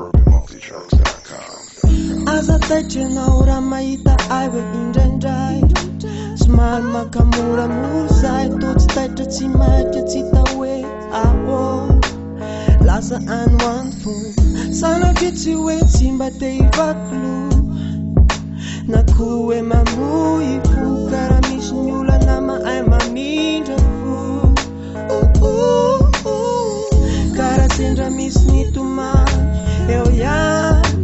UrbanMultiTracks.com. Azataitrena raha mahita ay hoe indraindray somary makamoramora zay totsy taitra tsy maika tsy hita hoe ahô lasa anoany fony sanatry tsy hoe tsy mba te hivakilo na koa hoe mamoy fo karaha misy ny olana mahay mamindra fo karaha sendra misy ny tomany eo ihany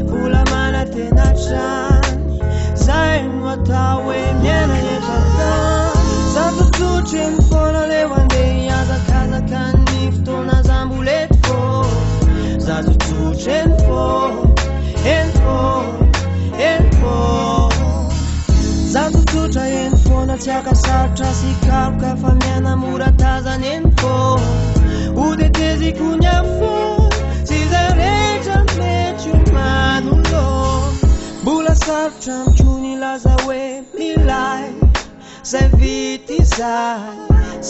mbola mana tena trany zay no atao hoe miaina efatany zatotsotry ny foana leo andeha hiazakazaka ny fotoana zambolety fô zatotsotry ny zatototra eny foana tsy akasarotra sy karoka fa miana mora tazany eny fô odeteziko ny afo sy zay rehetra mety omanolo mbola sarotra mitony laza hoe milay zay vity zay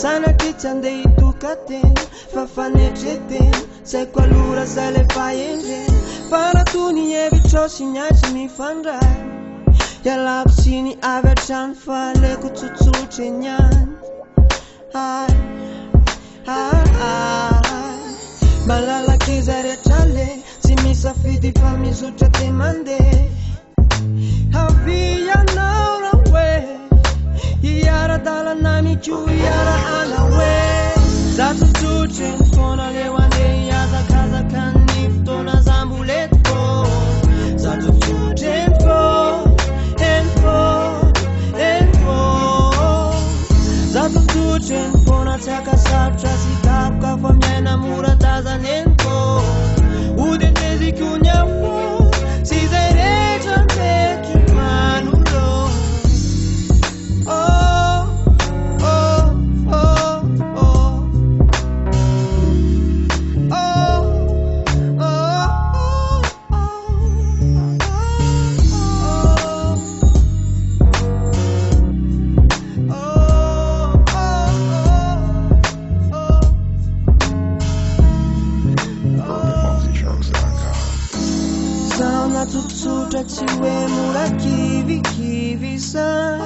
sanatry tsy andeha hitoka tena fa fanetretena zay koalora zay le fahendrena faratony hevitra sy niatry mifandray ialako sy ny avy hatrany fa leko tsotsotry niany malalaky zay rehetra le tsy misafidy fa mizotra te mandeha havianao raha hoe hiara-dalana miko hiara ana hoe zatotsotry ny foana leo andeha hiazakazaka ny fotoana zambolety fô zatotsotry ny zatotsotry ny foana tsy akasarotra sy karoka fa miaina mora tazany eny fô odeteziko ny afo sy zay rehetra mety manolo tsotsotra tsy hoe mora kivikivy zay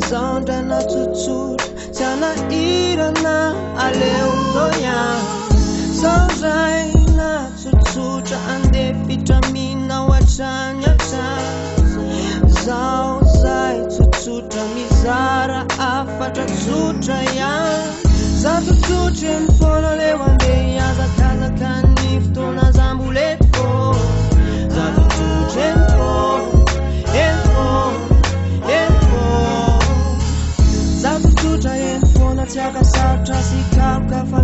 zaondrana tsotsotra tsy anahirana aleo toiany zaozay na tsotsotra andeha fitramina ao hatrany hatrany zao zay tsotsotra mizara afatra tsotra ihany zatotsotry ny foana leo andeha hiazakazaka ny fotoana zambolety fô zatotsotry ny zatotsotry eny foana tsy akasarotra sy karoka fa